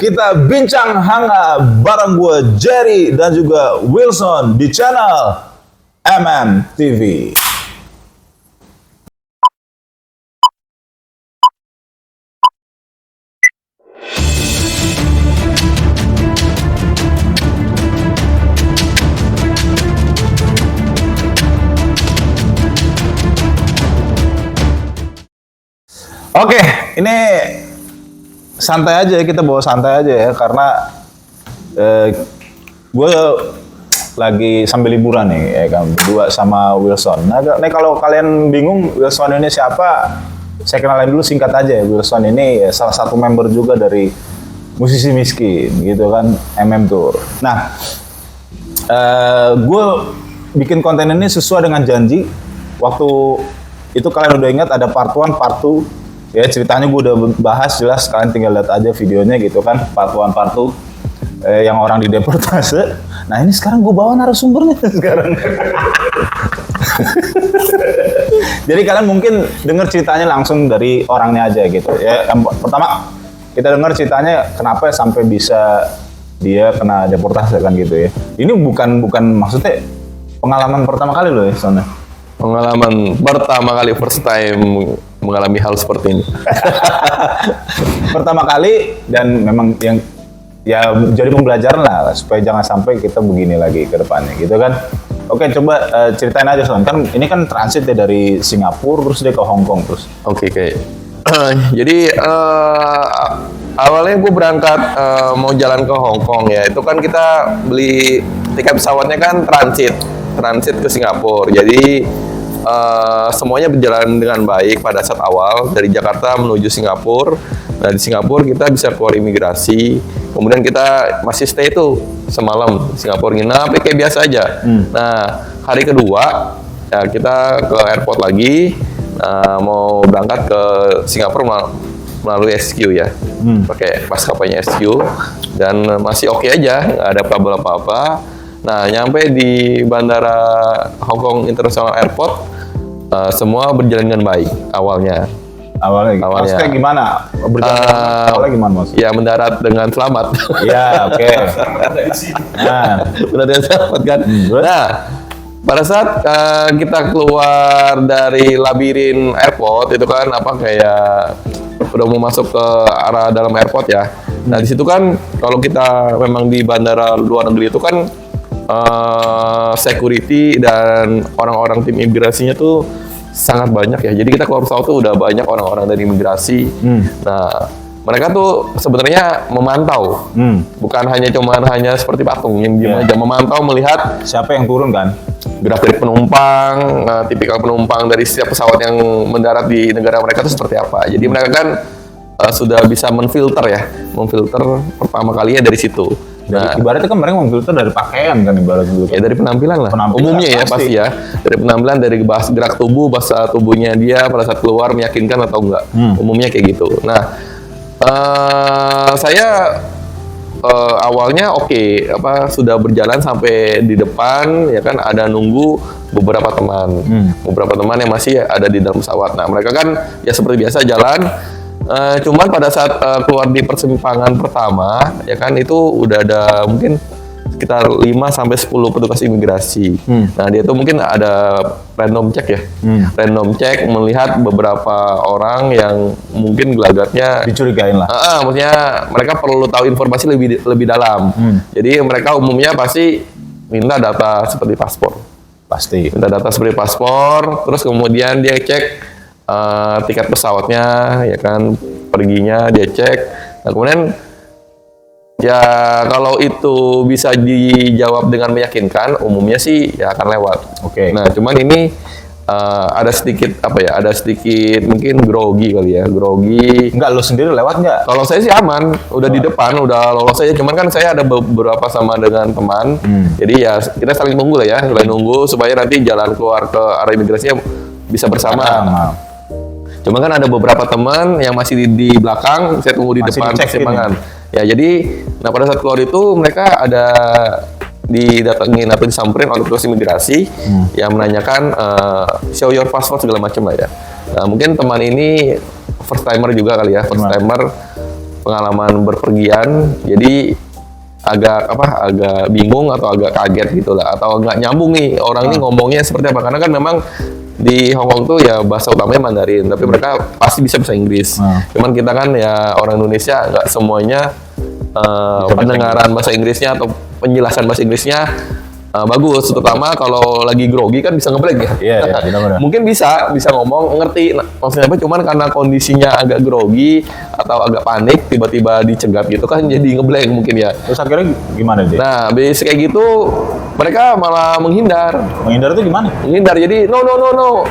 kita bincang hangat bareng gue Jerry dan juga Wilson di channel MMTV. Oke, ini santai aja, kita bawa santai aja ya, karena gue lagi sambil liburan nih, ya kan, berdua sama Wilson. Nah, kalau kalian bingung Wilson ini siapa, saya kenalin dulu singkat aja ya. Wilson ini ya, salah satu member juga dari Musisi Miskin, gitu kan, MM Tour. Nah, gue bikin konten ini sesuai dengan janji. Waktu itu kalian udah ingat ada part 1, part 2. Ya ceritanya gue udah bahas jelas, kalian tinggal lihat aja videonya gitu kan, part 1, part 2 yang orang dideportase. Nah ini sekarang gue bawa narasumbernya sekarang. Jadi kalian mungkin dengar ceritanya langsung dari orangnya aja gitu ya. Yang pertama kita dengar ceritanya kenapa sampai bisa dia kena deportasi kan gitu ya. Ini bukan maksudnya pengalaman pertama kali loh ya soalnya. Pengalaman pertama kali, first time mengalami hal seperti ini. Pertama kali, dan memang yang ya jadi pembelajaran lah supaya jangan sampai kita begini lagi ke depannya gitu kan. Oke, coba ceritain aja Son. Kan ini kan transit ya dari Singapura terus dia ke Hong Kong terus. Oke. Jadi awalnya gue berangkat mau jalan ke Hong Kong ya. Itu kan kita beli tiket pesawatnya kan transit ke Singapura. Jadi semuanya berjalan dengan baik pada saat awal dari Jakarta menuju Singapura. Nah di Singapura kita bisa keluar imigrasi, kemudian kita masih stay itu semalam di Singapura, nginap kayak biasa aja. Nah hari kedua ya kita ke airport lagi, mau berangkat ke Singapura melalui SQ ya, pakai maskapainya SQ, dan masih oke aja, nggak ada problem apa-apa. Nah nyampe di bandara Hong Kong International Airport, semua berjalan dengan baik awalnya. Maksudnya gimana? Awalnya gimana Mas? Ya mendarat dengan selamat. Ya oke. Nah, mendarat dengan selamat kan. Nah, pada saat kita keluar dari labirin airport itu kan kayak udah mau masuk ke arah dalam airport ya. Nah di situ kan kalau kita memang di bandara luar negeri itu kan security dan orang-orang tim imigrasinya tuh sangat banyak ya. Jadi kita keluar pesawat tuh udah banyak orang-orang dari imigrasi. Nah, mereka tuh sebenarnya memantau, bukan hanya seperti patung yang diam aja, memantau melihat siapa yang turun kan, gerak-gerik penumpang, tipikal penumpang dari setiap pesawat yang mendarat di negara mereka itu seperti apa. Jadi mereka kan sudah bisa memfilter pertama kalinya dari situ. Nah, ibaratnya kan mereka memfilter dari pakaian kan ibarat dulu. Ya dari penampilan lah. Umumnya ya pasti ya. Dari penampilan, dari gerak tubuh, bahasa tubuhnya dia pada saat keluar meyakinkan atau enggak. Umumnya kayak gitu. Nah, saya awalnya sudah berjalan sampai di depan ya kan, ada nunggu beberapa teman yang masih ada di dalam pesawat. Nah, mereka kan ya seperti biasa jalan. Cuman pada saat keluar di persimpangan pertama ya kan, itu udah ada mungkin sekitar 5-10 petugas imigrasi. Nah dia tuh mungkin ada random check ya, random check melihat beberapa orang yang mungkin gelagatnya dicurigain lah. Maksudnya mereka perlu tahu informasi lebih dalam. Jadi mereka umumnya pasti minta data seperti paspor. Minta data seperti paspor, terus kemudian dia cek tiket pesawatnya ya kan, perginya dia cek. Nah kemudian ya kalau itu bisa dijawab dengan meyakinkan, umumnya sih ya akan lewat. Nah cuman ini ada sedikit mungkin grogi kali ya, Enggak, lo sendiri lewat nggak? Kalau saya sih aman, udah di depan, udah lolos aja. Cuman kan saya ada beberapa sama dengan teman, jadi ya kita saling nunggu lah ya, supaya nanti jalan keluar ke arah imigrasinya bisa bersama. Cuma kan ada beberapa teman yang masih di belakang, saya tunggu di depan persimpangan. Ya jadi, nah pada saat keluar itu mereka ada didatengin atau disamperin oleh petugas imigrasi yang menanyakan show your passport segala macam lah ya. Nah mungkin teman ini first timer juga kali ya, pengalaman berpergian, jadi agak bingung atau agak kaget gitu lah, atau nggak nyambung nih orang ini ngomongnya seperti apa, karena kan memang di Hong Kong tuh ya bahasa utamanya Mandarin, tapi mereka pasti bisa bahasa Inggris. Cuman kita kan ya orang Indonesia nggak semuanya pendengaran bahasa Inggrisnya atau penjelasan bahasa Inggrisnya bagus, terutama kalau lagi grogi kan bisa ngeblank ya. Iya, benar-benar. Mungkin bisa ngomong, ngerti maksudnya apa, cuman karena kondisinya agak grogi atau agak panik, tiba-tiba dicegat gitu kan jadi ngeblank mungkin ya. Terus akhirnya gimana dia? Nah, basic kayak gitu mereka malah menghindar. Menghindar itu gimana? Menghindar, jadi no.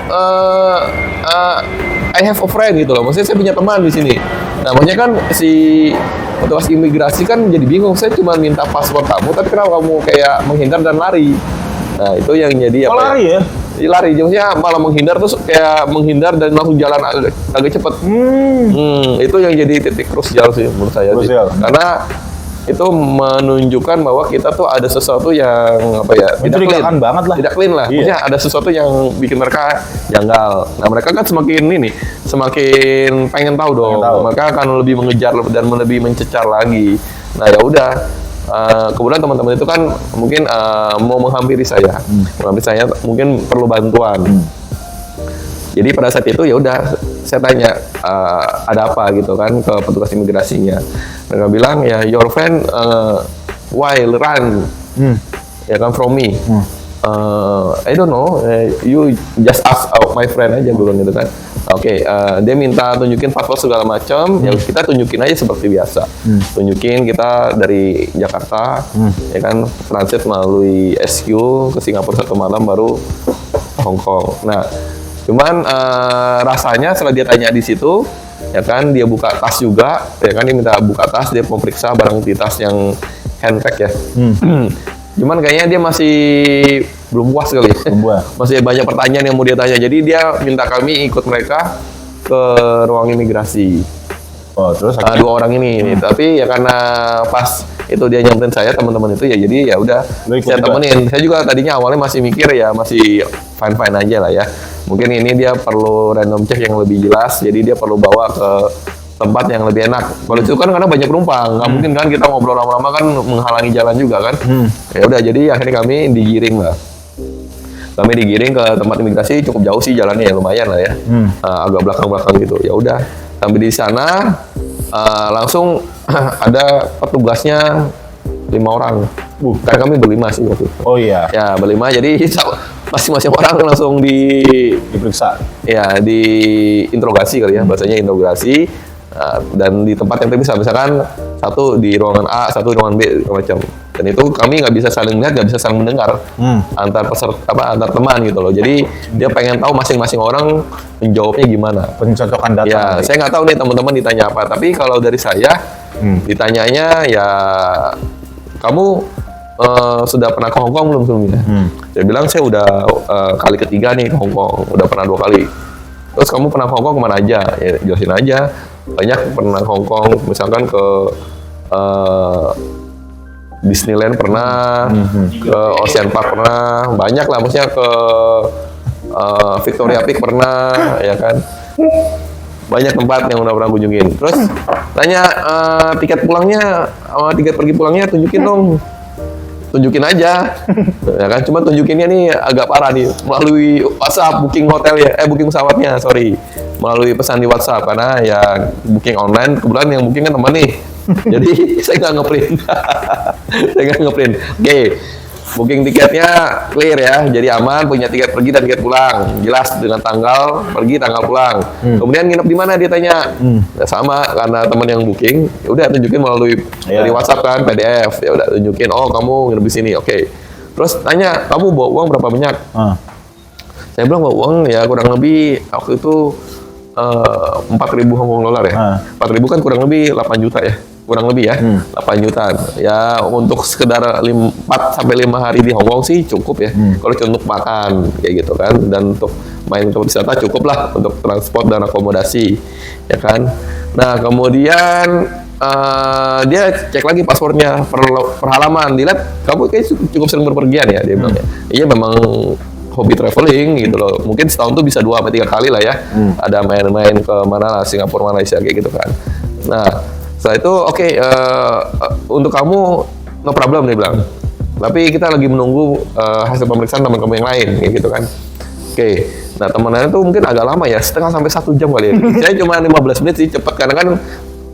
I have a friend gitu loh. Maksudnya saya punya teman di sini. Nah, maksudnya kan si petugas imigrasi kan jadi bingung. Saya cuma minta paspor kamu, tapi kenapa kamu kayak menghindar dan lari? Nah, itu yang jadi Oh, lari ya? Lari, maksudnya malah menghindar, terus kayak menghindar dan langsung jalan agak cepet. Itu yang jadi titik krusial sih menurut saya sih. Karena itu menunjukkan bahwa kita tuh ada sesuatu yang apa ya, tidak clean banget lah. Tidak clean lah. Maksudnya ada sesuatu yang bikin mereka janggal. Nah, mereka kan semakin pengen tahu dong. Mereka akan lebih mengejar dan lebih mencecar lagi. Nah, ya udah. Kemudian teman-teman itu kan mungkin mau menghampiri saya, mungkin perlu bantuan. Jadi pada saat itu ya udah saya tanya ada apa gitu kan ke petugas imigrasinya. Mereka bilang ya your friend why run ya kan from me. I don't know, you just ask my friend aja gue bilang gitu kan. Oke, dia minta tunjukin paspor segala macam, ya kita tunjukin aja seperti biasa. Tunjukin kita dari Jakarta, ya kan transit melalui SQ ke Singapura 1 malam baru Hong Kong. Nah, cuman rasanya setelah dia tanya di situ, ya kan dia buka tas juga, ya kan dia minta buka tas, dia memeriksa barang di tas yang handbag ya. Cuman kayaknya dia masih belum puas kali ya. Masih banyak pertanyaan yang mau dia tanya. Jadi dia minta kami ikut mereka ke ruang imigrasi. Oh, terus 2 orang ini. Tapi ya karena pas itu dia nyamperin saya, teman-teman itu ya, jadi ya udah saya temenin. Saya juga tadinya awalnya masih mikir ya masih fine aja lah ya. Mungkin ini dia perlu random check yang lebih jelas, jadi dia perlu bawa ke tempat yang lebih enak. Kalau itu kan karena banyak penumpang, nggak mungkin kan kita ngobrol lama-lama kan menghalangi jalan juga kan. Ya udah, jadi akhirnya kami digiring lah. Kami digiring ke tempat imigrasi, cukup jauh sih jalannya ya, lumayan lah ya. Agak belakang-belakang gitu. Ya udah, sampai di sana langsung ada petugasnya 5 orang. Kan kami berlima sih waktu itu. Oh iya. Ya, berlima, jadi masing-masing orang langsung diperiksa. Ya, diinterogasi kali ya, bahasanya interogasi. Dan di tempat yang terpisah, misalkan satu di ruangan A, satu di ruangan B, macam. Dan itu kami nggak bisa saling lihat, nggak bisa saling mendengar antar teman gitu loh. Jadi dia pengen tahu masing-masing orang menjawabnya gimana. Pencocokan data. Ya, saya nggak tahu nih teman-teman ditanya apa. Tapi kalau dari saya ditanyanya ya, kamu sudah pernah ke Hong Kong belum sebelumnya? Saya bilang saya udah kali ketiga nih ke Hong Kong, udah pernah 2 kali. Terus kamu pernah ke Hong Kong kemana aja? Ya, jelasin aja. Banyak pernah Hong Kong, misalkan ke Disneyland pernah, ke Ocean Park pernah, banyak lah, maksudnya ke Victoria Peak pernah, ya kan. Banyak tempat yang udah pernah kunjungin. Terus tanya tiket pulangnya, tiket pergi pulangnya tunjukin dong. Tunjukin aja, ya kan. Cuma tunjukinnya nih agak parah nih, melalui WhatsApp, booking hotel ya, booking pesawatnya, sorry, melalui pesan di WhatsApp, karena ya booking online, kebetulan yang booking kan teman nih, jadi saya nggak ngeprint, Oke, booking tiketnya clear ya, jadi aman, punya tiket pergi dan tiket pulang, jelas dengan tanggal pergi, tanggal pulang. Kemudian nginep di mana dia tanya, ya sama, karena teman yang booking, ya udah tunjukin melalui dari WhatsApp kan, PDF, ya udah tunjukin, oh kamu nginep di sini, oke. Terus tanya, kamu bawa uang berapa banyak? Saya bilang bawa uang ya kurang lebih waktu itu 4.000 Hong Kong dolar ya. 4.000 kan kurang lebih 8 juta ya. Kurang lebih ya, 8 juta. Ya untuk sekedar 4 sampai 5 hari di Hong Kong sih cukup ya. Kalau untuk makan kayak gitu kan, dan untuk main tempat wisata cukup lah untuk transport dan akomodasi, ya kan. Nah kemudian dia cek lagi paspornya per halaman, dilihat kamu kayak cukup sering berpergian ya, dia bilang ya. Iya memang hobi traveling gitu loh. Mungkin setahun tuh bisa 2 sampai 3 kali lah ya. Ada main-main ke mana lah, Singapura, Malaysia kayak gitu kan. Nah Setelah itu oke, untuk kamu no problem dia bilang. Tapi kita lagi menunggu hasil pemeriksaan teman kamu yang lain, kayak gitu kan. Oke, nah teman-teman itu mungkin agak lama ya, setengah sampai 1 jam kali ya. Saya cuma 15 menit sih, cepet karena kan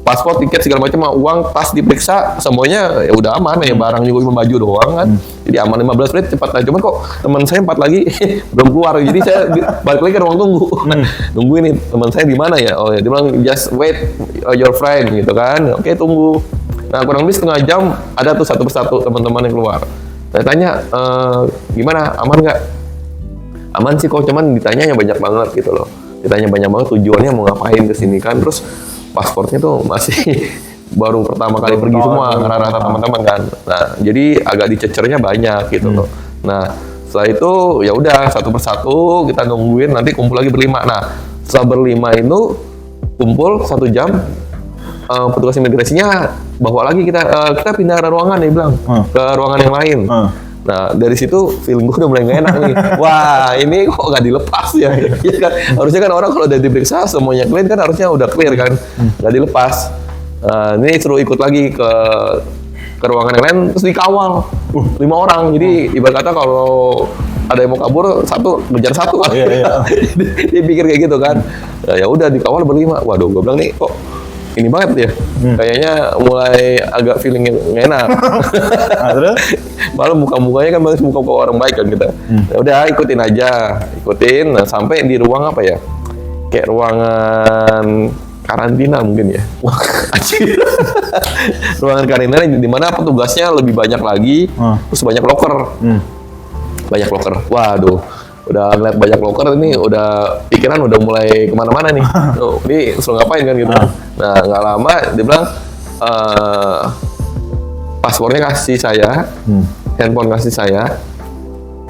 paspor, tiket segala macam, uang, tas diperiksa, semuanya ya udah aman ya, barang juga cuma baju doang kan. Jadi aman 15 menit cepat. Nah, cuman kok teman saya 4 lagi belum keluar. Jadi saya balik lagi ke ruang tunggu. Nunggu ini teman saya di mana ya? Oh ya, dia bilang just wait your friend gitu kan. Oke, tunggu. Nah, kurang lebih setengah jam ada tuh satu persatu teman-teman yang keluar. Saya tanya, gimana? Aman nggak? Aman sih kok, cuman ditanya banyak banget gitu loh. Ditanya banyak banget tujuannya mau ngapain ke sini kan. Terus pasportnya tuh masih baru pertama kali pergi semua rata-rata teman-teman kan. Nah, jadi agak dicecernya banyak gitu loh. Nah, setelah itu ya udah satu persatu kita nungguin, nanti kumpul lagi berlima. Nah, setelah berlima itu kumpul 1 jam, petugas imigrasinya bawa lagi kita pindah ruangan, dia bilang ke ruangan yang lain. Nah, dari situ feeling gue udah mulai gak enak nih. Wah, ini kok gak dilepas ya? Ya kan? Harusnya kan orang kalau udah diperiksa semuanya clean kan harusnya udah clear kan? Gak dilepas. Ini suruh ikut lagi ke ruangan yang lain, terus dikawal 5 orang. Jadi ibarat kata kalau ada yang mau kabur, satu ngejar satu kan? Iya. Dia pikir kayak gitu kan? Nah, ya udah dikawal berlima. Waduh, gue bilang nih kok ini banget ya, kayaknya mulai agak feelingnya nggak enak. Nah, terus? Malah muka-mukanya kan masih muka orang baik kan kita. Ya udah ikutin aja, nah, sampai di ruang apa ya? Kayak ruangan karantina mungkin ya. Ruangan karantina di mana petugasnya lebih banyak lagi, terus banyak locker. Banyak locker. Waduh. Udah ngeliat banyak locker ini, udah pikiran udah mulai kemana-mana nih. Ini suruh ngapain kan gitu. Nah, nggak lama dia bilang paspornya kasih saya, handphone kasih saya,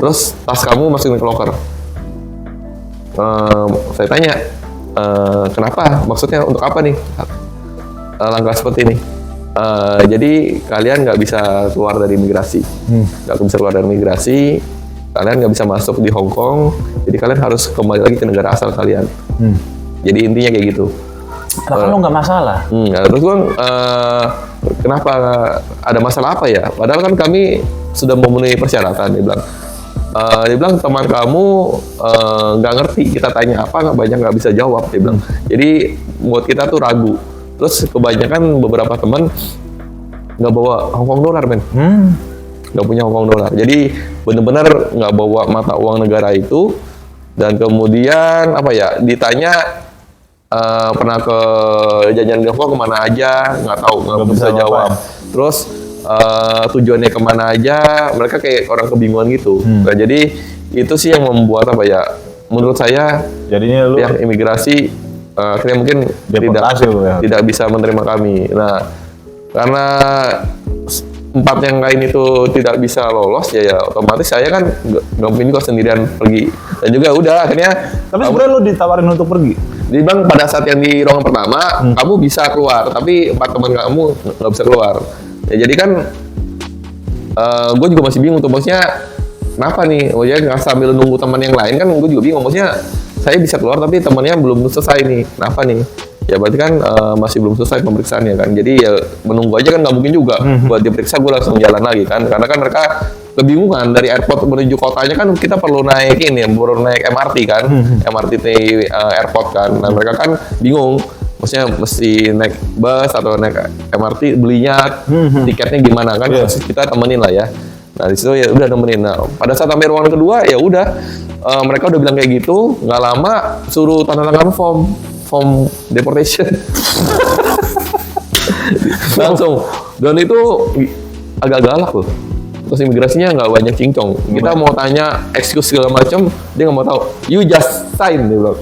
terus tas kamu masukin ke locker. Saya tanya, kenapa? Maksudnya untuk apa nih langkah seperti ini? Jadi kalian nggak bisa keluar dari imigrasi, kalian nggak bisa masuk di Hong Kong, jadi kalian harus kembali lagi ke negara asal kalian. Jadi intinya kayak gitu. Kan lo nggak masalah. Terus gue kenapa ada masalah apa ya? Padahal kan kami sudah memenuhi persyaratan. Dia bilang teman kamu nggak ngerti, kita tanya apa banyak nggak bisa jawab. Dia bilang. Jadi buat kita tuh ragu. Terus kebanyakan beberapa teman nggak bawa Hong Kong dolar, men. Nggak punya Hong Kong dolar. Jadi benar-benar nggak bawa mata uang negara itu. Dan kemudian apa ya? Ditanya pernah ke jajan di Hong Kong kemana aja? Nggak bisa jawab. Terus tujuannya kemana aja? Mereka kayak orang kebingungan gitu. Nah, jadi itu sih yang membuat apa ya? Menurut saya jadinya lu pihak imigrasi akhirnya mungkin tidak bisa menerima kami. Nah, karena 4 yang lain itu tidak bisa lolos ya otomatis saya kan nggak mungkin juga sendirian pergi, dan juga udah akhirnya. Tapi sebenarnya lo ditawarin untuk pergi. Di bang pada saat yang di ruangan pertama kamu bisa keluar, tapi 4 teman kamu nggak bisa keluar. Ya, jadi kan gue juga masih bingung tuh, maksudnya kenapa nih? Oh ya, sambil nunggu teman yang lain kan gue juga bingung, maksudnya saya bisa keluar tapi temannya belum selesai nih, kenapa nih? Ya berarti kan masih belum selesai pemeriksaannya kan. Jadi ya menunggu aja kan nggak mungkin juga. Buat diperiksa gue langsung jalan lagi kan. Karena kan mereka kebingungan dari airport menuju kotanya kan kita perlu naik MRT kan. MRT airport kan. Nah mereka kan bingung. Maksudnya mesti naik bus atau naik MRT, belinya tiketnya gimana kan. Terus kita temenin lah ya. Nah di situ ya udah temenin. Nah pada saat sampai ruangan kedua ya udah mereka udah bilang kayak gitu. Nggak lama suruh tanda tangan form deportation. Langsung. Dan itu agak galak loh. Terus imigrasinya nggak banyak cincong. Kita mau tanya excuse segala macam, dia nggak mau tahu. You just sign, dia bilang.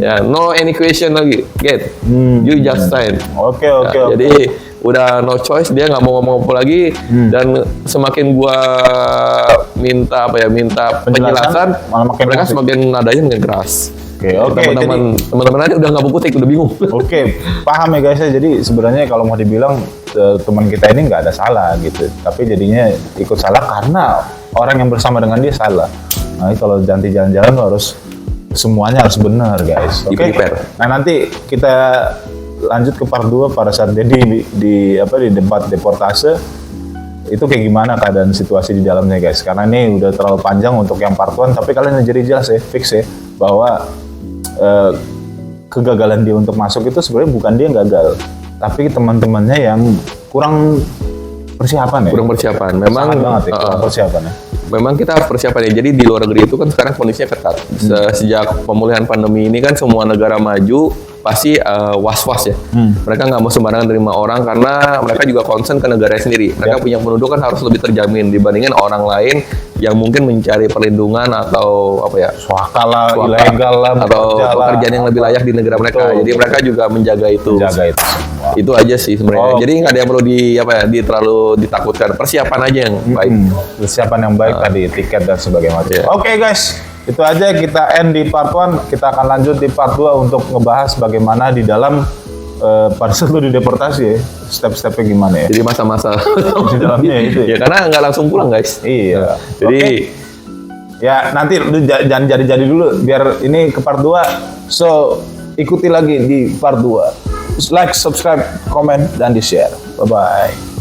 Ya, no any question lagi. Get. You just sign. Oke. Jadi udah no choice, dia nggak mau ngomong apa lagi. Dan semakin gua minta penjelasan, mereka semakin nadanya makin keras. Oke. Teman-teman aja udah nggak buku udah bingung. Oke, paham ya guys ya. Jadi sebenarnya kalau mau dibilang teman kita ini nggak ada salah gitu, tapi jadinya ikut salah karena orang yang bersama dengan dia salah. Nah, kalau nanti jalan-jalan harus semuanya harus benar guys. Oke. Nah nanti kita lanjut ke part 2 pada saat dia di debat deportase. Itu kayak gimana keadaan situasi di dalamnya guys, karena ini udah terlalu panjang untuk yang part 1, tapi kalian jadi jelas ya, fix ya, bahwa kegagalan dia untuk masuk itu sebenarnya bukan dia yang gagal, tapi teman-temannya yang kurang persiapan ya. Kurang persiapan. Memang sangat banget ya, kurang persiapannya. Memang kita harus persiapan ya. Jadi di luar negeri itu kan sekarang kondisinya ketat. Sejak pemulihan pandemi ini kan semua negara maju pasti was-was ya. Mereka nggak mau sembarangan terima orang karena mereka juga concern ke negara sendiri. Mereka punya pendudukan harus lebih terjamin dibandingkan orang lain yang mungkin mencari perlindungan atau apa ya, Swaka lah, ilegal lah, atau bekerja lah, pekerjaan yang lebih layak di negara mereka. Betul, Jadi mereka juga menjaga itu. jaga itu semua. Itu aja sih sebenarnya. Oh. Jadi nggak ada yang perlu terlalu ditakutkan. Persiapan aja yang baik. Persiapan yang baik tadi, tiket dan sebagainya. Iya. Oke guys, itu aja kita end di part 1. Kita akan lanjut di part 2 untuk ngebahas bagaimana di dalam pada saat lu dideportasi ya, step-stepnya gimana ya. Jadi masa-masa Di dalamnya itu ya ya. karena nggak langsung pulang guys. Iya. Jadi Oke. Ya nanti lu jangan jadi dulu biar ini ke part 2. So ikuti lagi di part 2. Like, subscribe, komen, dan di share. Bye bye.